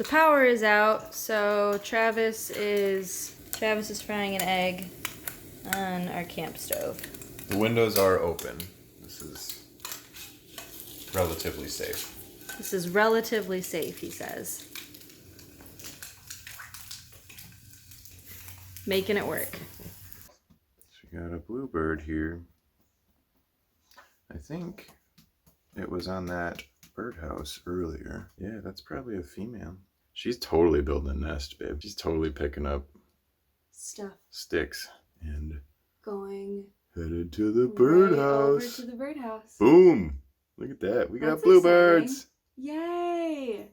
The power is out, so Travis is frying an egg on our camp stove. The windows are open. This is relatively safe. This is relatively safe, he says. Making it work. So we got a bluebird here. I think it was on that birdhouse earlier. Yeah, that's probably a female. She's totally building a nest, babe. She's totally picking up Stuff. Sticks and Going headed to the birdhouse. Over to the birdhouse. Boom! Look at that. We got That's bluebirds. exciting. Yay!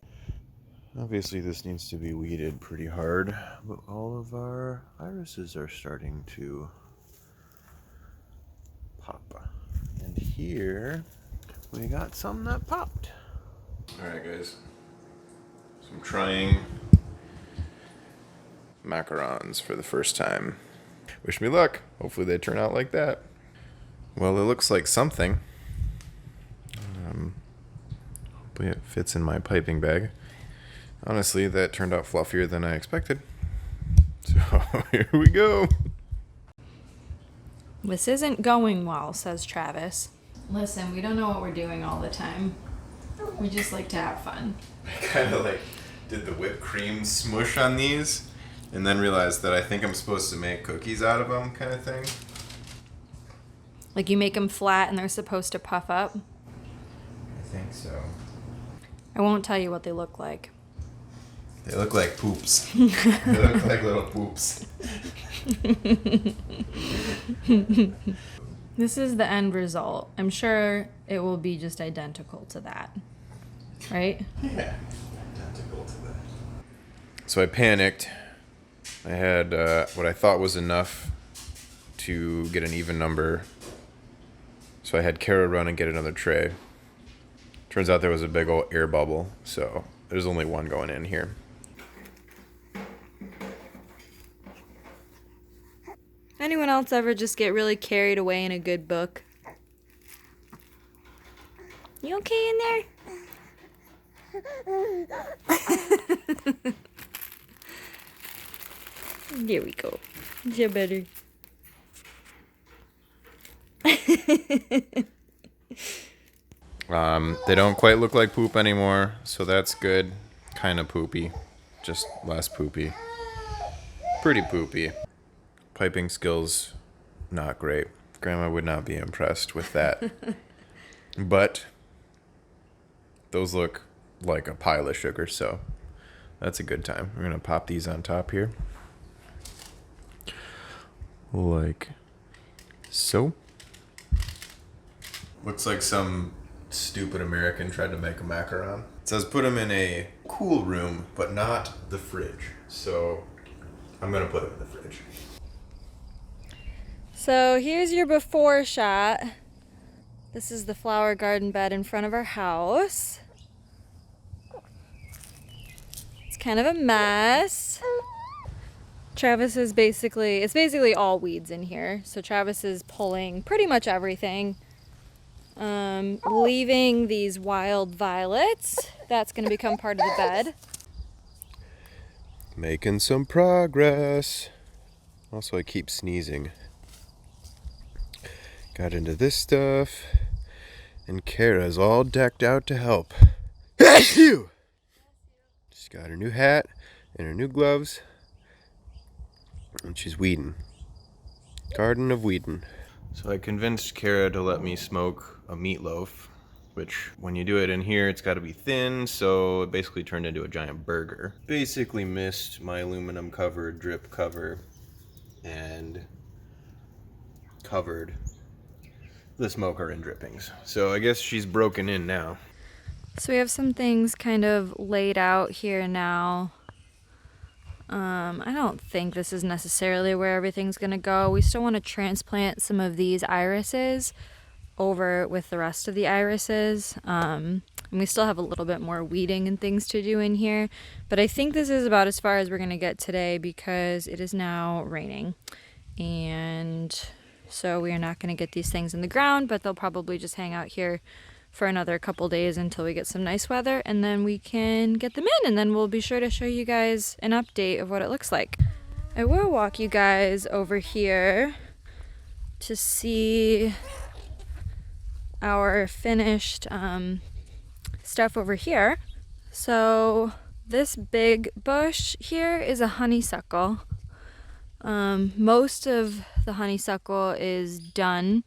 Obviously this needs to be weeded pretty hard, but all of our irises are starting to pop. And here we got some that popped. Alright guys, so I'm trying macarons for the first time. Wish me luck. Hopefully they turn out like that. Well, it looks like something. Hopefully it fits in my piping bag. Honestly, that turned out fluffier than I expected. So here we go. This isn't going well, says Travis. Listen, we don't know what we're doing all the time. We just like to have fun. I kind of like did the whipped cream smush on these and then realized that I think I'm supposed to make cookies out of them kind of thing. Like you make them flat and they're supposed to puff up? I think so. I won't tell you what they look like. They look like poops. They look like little poops. This is the end result. I'm sure it will be just identical to that. Right? Yeah, identical to that. So I panicked. I had what I thought was enough to get an even number. So I had Kara run and get another tray. Turns out there was a big old air bubble, so there's only one going in here. Anyone else ever just get really carried away in a good book? You okay in there? There we go. Is that better? They don't quite look like poop anymore, so that's good. Kind of poopy, just less poopy. Pretty poopy. Piping skills, not great. Grandma would not be impressed with that. But those look like a pile of sugar, so that's a good time. We're gonna pop these on top here. Like so. Looks like some stupid American tried to make a macaron. It says put them in a cool room, but not the fridge. So I'm gonna put them in the fridge. So here's your before shot. This is the flower garden bed in front of our house. It's kind of a mess. Travis is it's basically all weeds in here. So Travis is pulling pretty much everything. Leaving these wild violets. That's going to become part of the bed. Making some progress. Also, I keep sneezing. Got into this stuff. And Kara's all decked out to help. She's got her new hat and her new gloves. And she's weeding. Garden of Weeding. So I convinced Kara to let me smoke a meatloaf, which when you do it in here, it's got to be thin, so it basically turned into a giant burger. Basically missed my aluminum cover, drip cover, and covered the smoker in drippings. So I guess she's broken in now. So we have some things kind of laid out here now. I don't think this is necessarily where everything's gonna go. We still want to transplant some of these irises over with the rest of the irises. And we still have a little bit more weeding and things to do in here. But I think this is about as far as we're gonna get today because it is now raining. And so we are not gonna get these things in the ground, but they'll probably just hang out here for another couple days until we get some nice weather, and then we can get them in, and then we'll be sure to show you guys an update of what it looks like. I will walk you guys over here to see our finished stuff over here. So this big bush here is a honeysuckle. Most of the honeysuckle is done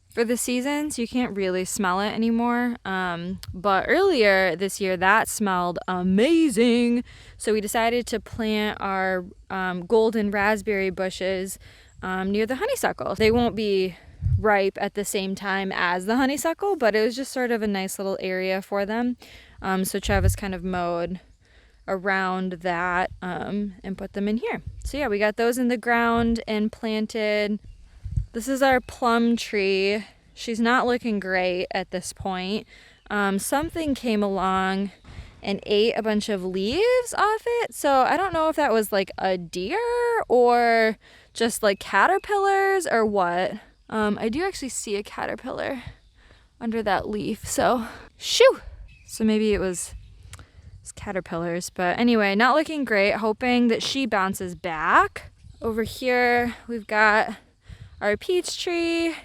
for the season, so you can't really smell it anymore. But earlier this year, that smelled amazing. So we decided to plant our golden raspberry bushes near the honeysuckle. They won't be ripe at the same time as the honeysuckle, but it was just sort of a nice little area for them. So Travis kind of mowed around that and put them in here. So yeah, we got those in the ground and planted. This is our plum tree. She's not looking great at this point. Something came along and ate a bunch of leaves off it. So I don't know if that was like a deer or just like caterpillars or what. I do actually see a caterpillar under that leaf. So shoo! So maybe it was caterpillars, but anyway, not looking great. Hoping that she bounces back. Over here we've got our peach tree.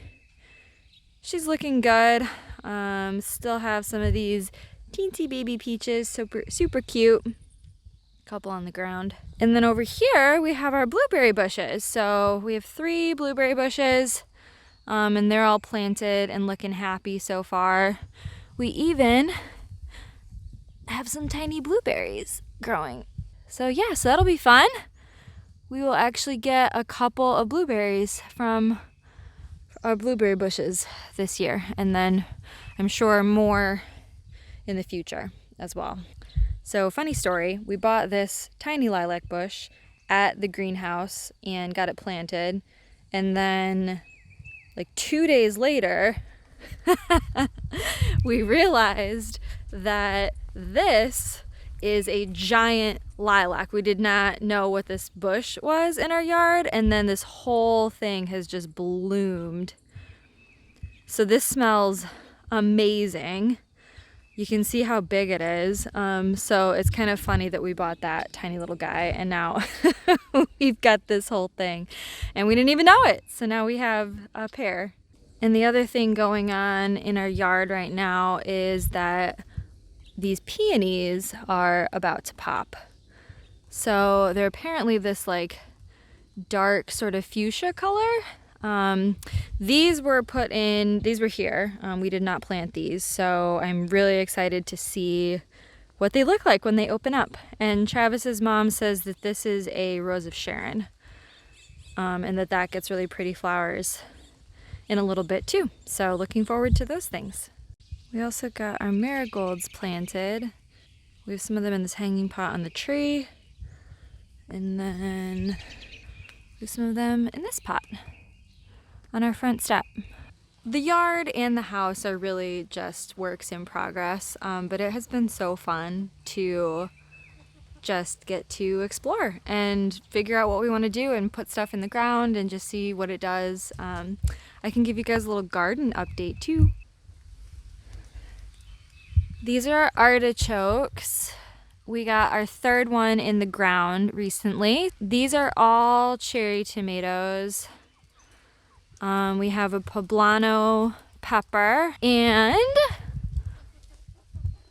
She's looking good. Still have some of these teensy baby peaches, super cute. Couple on the ground. And then over here we have our blueberry bushes. So we have 3 blueberry bushes, and they're all planted and looking happy so far. We even have some tiny blueberries growing. So yeah, so that'll be fun. We will actually get a couple of blueberries from our blueberry bushes this year, and then I'm sure more in the future as well. So funny story, we bought this tiny lilac bush at the greenhouse and got it planted, and then like 2 days later we realized that this is a giant lilac. We did not know what this bush was in our yard, and then this whole thing has just bloomed. So this smells amazing. You can see how big it is. So it's kind of funny that we bought that tiny little guy, and now we've got this whole thing, and we didn't even know it. So now we have a pair. And the other thing going on in our yard right now is that these peonies are about to pop. So they're apparently this like dark sort of fuchsia color. These were here. We did not plant these, so I'm really excited to see what they look like when they open up. And Travis's mom says that this is a Rose of Sharon, and that gets really pretty flowers in a little bit too. So looking forward to those things. We also got our marigolds planted. We have some of them in this hanging pot on the tree. And then we have some of them in this pot on our front step. The yard and the house are really just works in progress, but it has been so fun to just get to explore and figure out what we want to do and put stuff in the ground and just see what it does. I can give you guys a little garden update too. These are artichokes. We got our 3rd one in the ground recently. These are all cherry tomatoes. We have a poblano pepper, and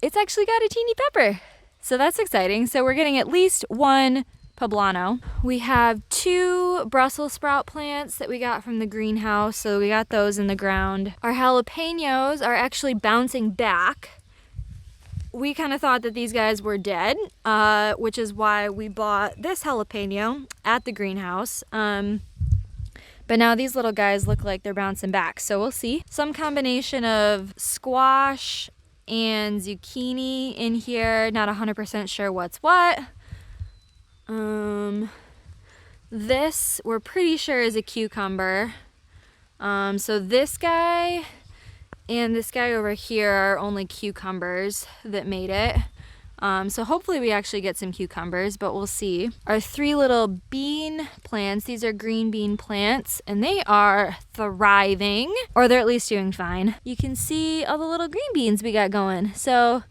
it's actually got a teeny pepper. So that's exciting. So we're getting at least 1 poblano. We have 2 Brussels sprout plants that we got from the greenhouse. So we got those in the ground. Our jalapenos are actually bouncing back. We kind of thought that these guys were dead, which is why we bought this jalapeno at the greenhouse. But now these little guys look like they're bouncing back, so we'll see. Some combination of squash and zucchini in here. Not 100% sure what's what. This we're pretty sure is a cucumber. So this guy and this guy over here are only cucumbers that made it. So hopefully we actually get some cucumbers, but we'll see. Our 3 little bean plants, these are green bean plants, and they are thriving, or they're at least doing fine. You can see all the little green beans we got going. So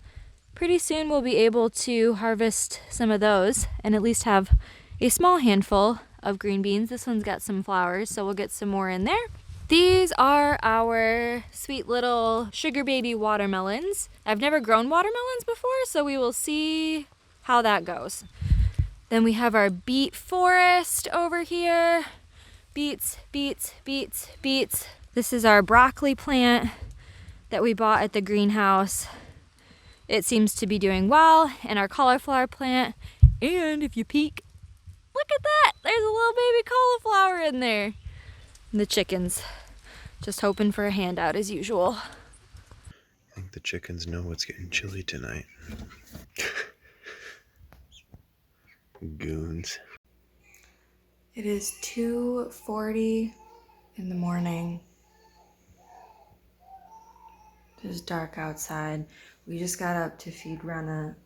pretty soon we'll be able to harvest some of those and at least have a small handful of green beans. This one's got some flowers, so we'll get some more in there. These are our sweet little sugar baby watermelons. I've never grown watermelons before, so we will see how that goes. Then we have our beet forest over here. Beets, beets, beets, beets. This is our broccoli plant that we bought at the greenhouse. It seems to be doing well. And our cauliflower plant. And if you peek, look at that! There's a little baby cauliflower in there. And the chickens. Just hoping for a handout as usual. I think the chickens know it's getting chilly tonight. Goons. It is 2:40 in the morning. It is dark outside. We just got up to feed Rena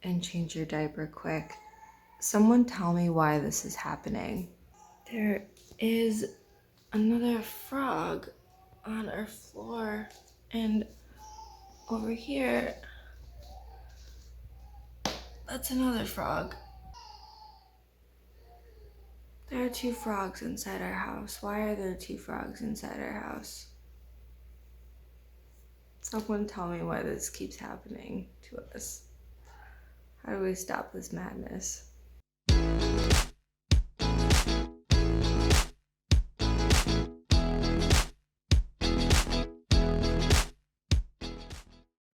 and change her diaper quick. Someone tell me why this is happening. There is another frog on our floor, and over here, that's another frog. There are 2 frogs inside our house. Why are there 2 frogs inside our house? Someone tell me why this keeps happening to us. How do we stop this madness?